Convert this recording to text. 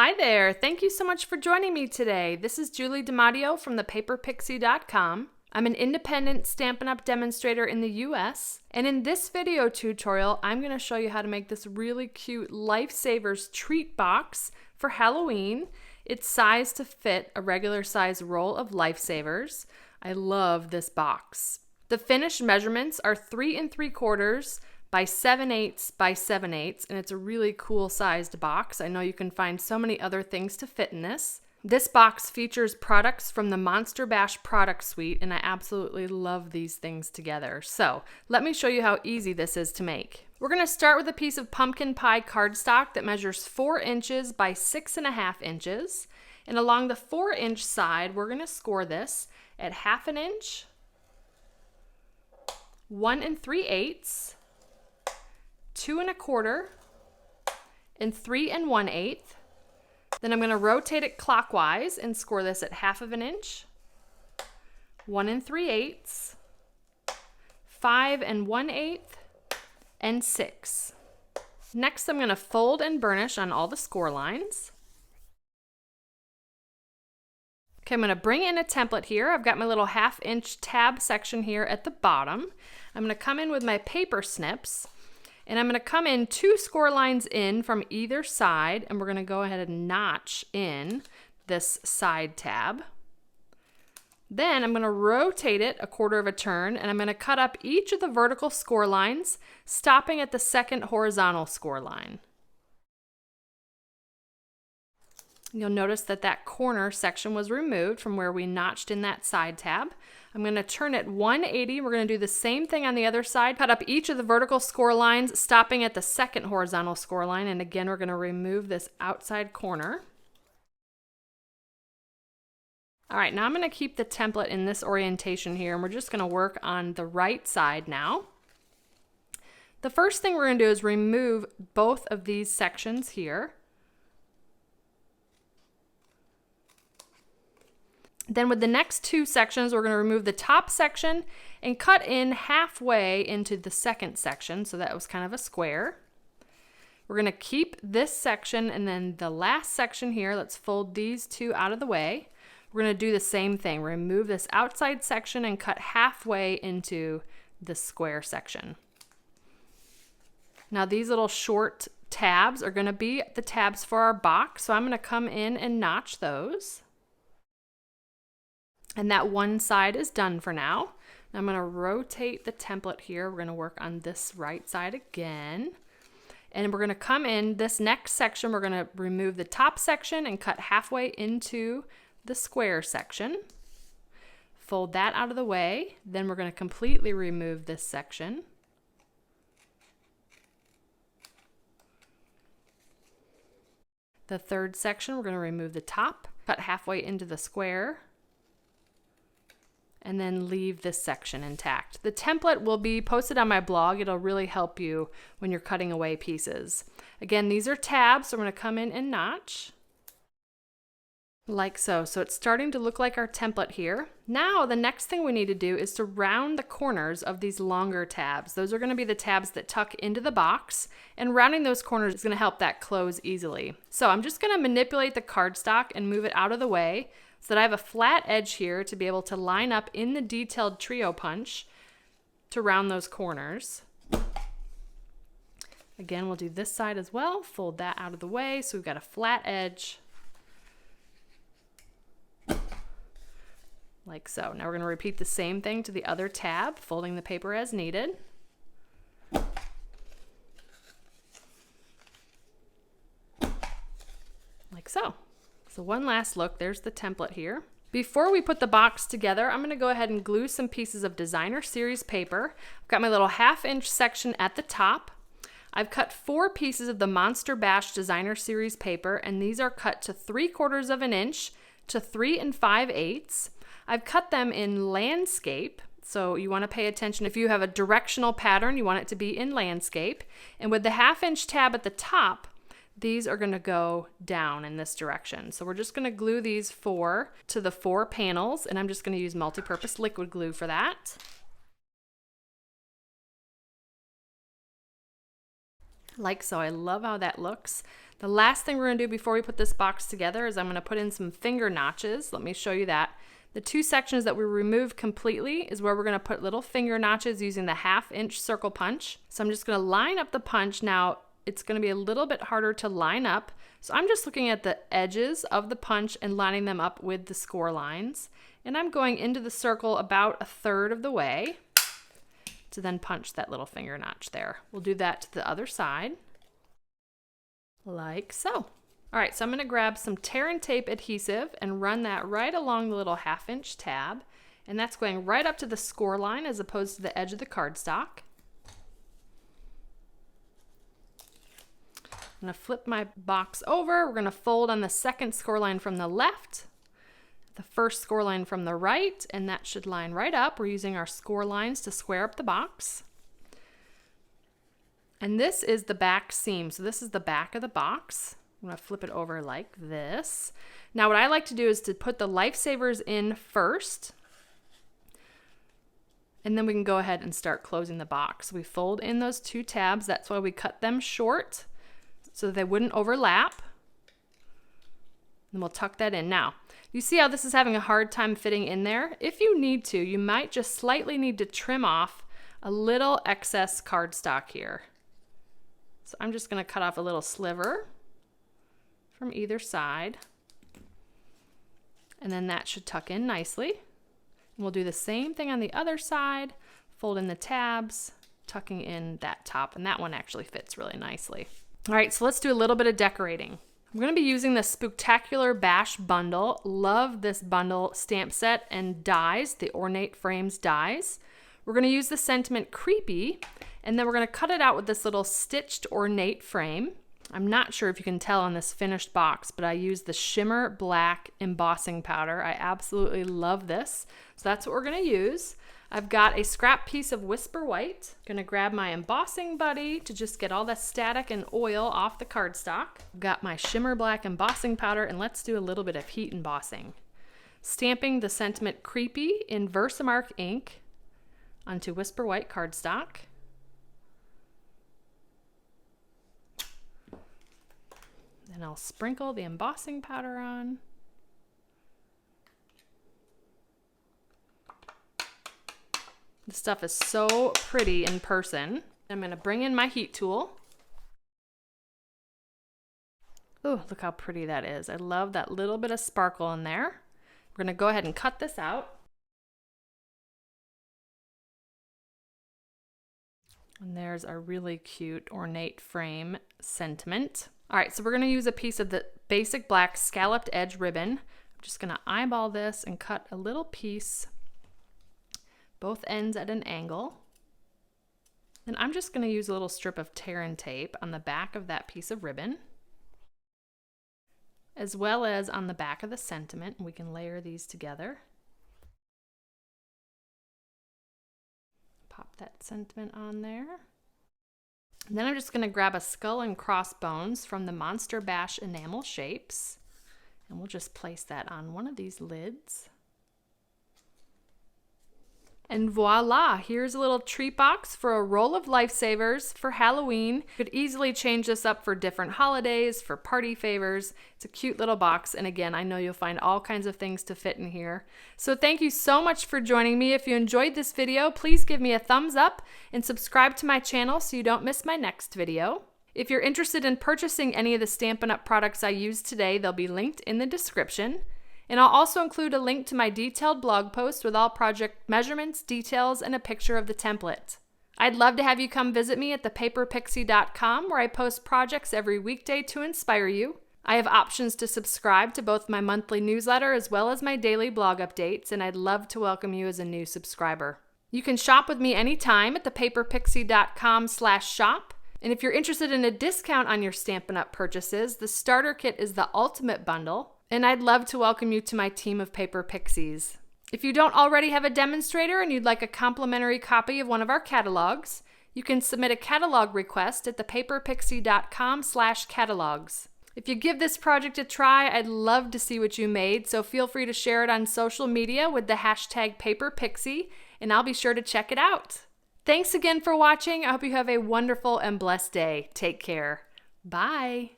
Hi there, thank you so much for joining me today. This is Julie DiMatteo from thepaperpixie.com. I'm an independent Stampin' Up! Demonstrator in the US, and in this video tutorial, I'm going to show you how to make this really cute Lifesavers treat box for Halloween. It's sized to fit a regular size roll of Lifesavers. I love this box. The finished measurements are 3 3/4 by 7/8 by 7/8, and it's a really cool sized box. I know you can find so many other things to fit in this. This box features products from the Monster Bash product suite, and I absolutely love these things together. So let me show you how easy this is to make. We're going to start with a piece of pumpkin pie cardstock that measures 4 inches by 6.5 inches. And along the 4-inch side, we're going to score this at 1/2 inch, 1 3/8, 2 1/4, and 3 1/8. Then I'm going to rotate it clockwise and score this at 1/2 inch, 1 3/8, 5 1/8, and 6. Next, I'm going to fold and burnish on all the score lines. Okay, I'm going to bring in a template here. I've got my little 1/2 inch tab section here at the bottom. I'm going to come in with my paper snips. And I'm going to come in 2 score lines in from either side, and we're going to go ahead and notch in this side tab. Then I'm going to rotate it 1/4 turn, and I'm going to cut up each of the vertical score lines, stopping at the second horizontal score line. You'll notice that that corner section was removed from where we notched in that side tab. I'm going to turn it 180. We're going to do the same thing on the other side. Cut up each of the vertical score lines, stopping at the second horizontal score line. And again, we're going to remove this outside corner. All right, now I'm going to keep the template in this orientation here, and we're just going to work on the right side now. The first thing we're going to do is remove both of these sections here. Then with the next 2 sections, we're going to remove the top section and cut in halfway into the second section. So that was kind of a square. We're going to keep this section and then the last section here. Let's fold these 2 out of the way. We're going to do the same thing. Remove this outside section and cut halfway into the square section. Now these little short tabs are going to be the tabs for our box. So I'm going to come in and notch those. And that one side is done for now. I'm going to rotate the template here. We're going to work on this right side again. And we're going to come in this next section. We're going to remove the top section and cut halfway into the square section. Fold that out of the way. Then we're going to completely remove this section. The third section, we're going to remove the top, cut halfway into the square, and then leave this section intact. The template will be posted on my blog. It'll really help you when you're cutting away pieces. Again, these are tabs, so I'm going to come in and notch like so. So it's starting to look like our template here. Now the next thing we need to do is to round the corners of these longer tabs. Those are going to be the tabs that tuck into the box, and rounding those corners is going to help that close easily. So I'm just going to manipulate the cardstock and move it out of the way, so that I have a flat edge here to be able to line up in the detailed trio punch to round those corners. Again, we'll do this side as well. Fold that out of the way so we've got a flat edge. Like so. Now we're going to repeat the same thing to the other tab, folding the paper as needed. Like so. So one last look, there's the template here. Before we put the box together, I'm going to go ahead and glue some pieces of designer series paper. I've got my little 1/2 inch section at the top. I've cut 4 pieces of the Monster Bash designer series paper, and these are cut to 3/4 inch to 3 5/8. I've cut them in landscape, so you want to pay attention. If you have a directional pattern, you want it to be in landscape. And with the 1/2 inch tab at the top, these are going to go down in this direction. So we're just going to glue these 4 to the 4 panels, and I'm just going to use multi-purpose liquid glue for that. Like so. I love how that looks. The last thing we're going to do before we put this box together is I'm going to put in some finger notches. Let me show you that. The two sections that we removed completely is where we're going to put little finger notches using the 1/2 inch circle punch. So I'm just going to line up the punch. Now it's going to be a little bit harder to line up. So I'm just looking at the edges of the punch and lining them up with the score lines. And I'm going into the circle about 1/3 of the way to then punch that little finger notch there. We'll do that to the other side. Like so. All right, so I'm going to grab some tear and tape adhesive and run that right along the little 1/2 inch tab, and that's going right up to the score line as opposed to the edge of the cardstock. I'm going to flip my box over. We're going to fold on the second score line from the left, the first score line from the right, and that should line right up. We're using our score lines to square up the box. And this is the back seam. So this is the back of the box. I'm going to flip it over like this. Now what I like to do is to put the lifesavers in first, and then we can go ahead and start closing the box. We fold in those two tabs. That's why we cut them short so that they wouldn't overlap. And we'll tuck that in. Now, you see how this is having a hard time fitting in there? If you need to, you might just slightly need to trim off a little excess cardstock here. So I'm just going to cut off a little sliver from either side, and then that should tuck in nicely. And we'll do the same thing on the other side, fold in the tabs, tucking in that top, and that one actually fits really nicely. All right, so let's do a little bit of decorating. I'm going to be using the Spooktacular Bash bundle. Love this bundle stamp set and dies, the Ornate Frames dies. We're going to use the sentiment Creepy, and then we're going to cut it out with this little stitched ornate frame. I'm not sure if you can tell on this finished box, but I used the Shimmer Black embossing powder. I absolutely love this. So that's what we're going to use. I've got a scrap piece of Whisper White. I'm going to grab my embossing buddy to just get all the static and oil off the cardstock. I've got my Shimmer Black embossing powder, and let's do a little bit of heat embossing. Stamping the sentiment Creepy in Versamark ink onto Whisper White cardstock. Then I'll sprinkle the embossing powder on. This stuff is so pretty in person. I'm going to bring in my heat tool. Oh, look how pretty that is. I love that little bit of sparkle in there. We're going to go ahead and cut this out. And there's our really cute ornate frame sentiment. All right, so we're going to use a piece of the basic black scalloped edge ribbon. I'm just going to eyeball this and cut a little piece, both ends at an angle. And I'm just going to use a little strip of tear and tape on the back of that piece of ribbon, as well as on the back of the sentiment. We can layer these together. Pop that sentiment on there. And then I'm just going to grab a skull and crossbones from the Monster Bash enamel shapes, and we'll just place that on one of these lids. And voila, here's a little treat box for a roll of lifesavers for Halloween. You could easily change this up for different holidays, for party favors. It's a cute little box, and again, I know you'll find all kinds of things to fit in here. So thank you so much for joining me. If you enjoyed this video, please give me a thumbs up and subscribe to my channel so you don't miss my next video. If you're interested in purchasing any of the Stampin' Up! Products I used today, they'll be linked in the description. And I'll also include a link to my detailed blog post with all project measurements, details, and a picture of the template. I'd love to have you come visit me at thepaperpixie.com, where I post projects every weekday to inspire you. I have options to subscribe to both my monthly newsletter as well as my daily blog updates, and I'd love to welcome you as a new subscriber. You can shop with me anytime at thepaperpixie.com/shop. And if you're interested in a discount on your Stampin' Up! Purchases, the starter kit is the ultimate bundle. And I'd love to welcome you to my team of Paper Pixies. If you don't already have a demonstrator and you'd like a complimentary copy of one of our catalogs, you can submit a catalog request at thepaperpixie.com/catalogs. If you give this project a try, I'd love to see what you made, so feel free to share it on social media with the hashtag #PaperPixie, and I'll be sure to check it out. Thanks again for watching. I hope you have a wonderful and blessed day. Take care. Bye.